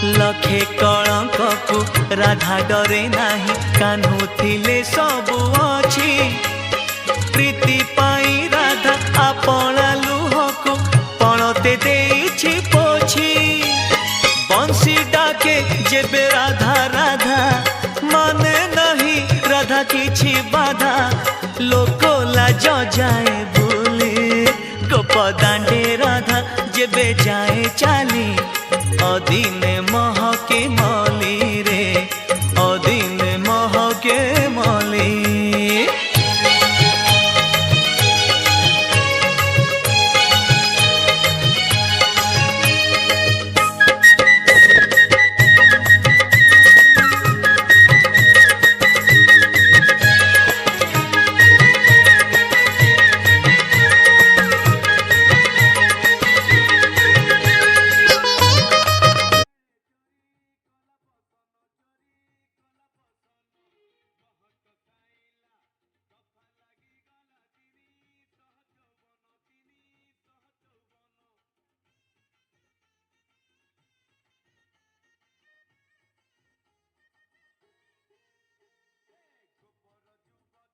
लखे कलंक को राधा डरे नाही कान्हू थिले सबु अछि प्रीति पाई राधा आपणा लुह को पणते देछि पोछि बंसी डाके जेबे राधा राधा माने नहीं राधा किछि बाधा लोक लाज जाए भूली गोपदांडे राधा जेबे जाए चाली अदिने महके मली।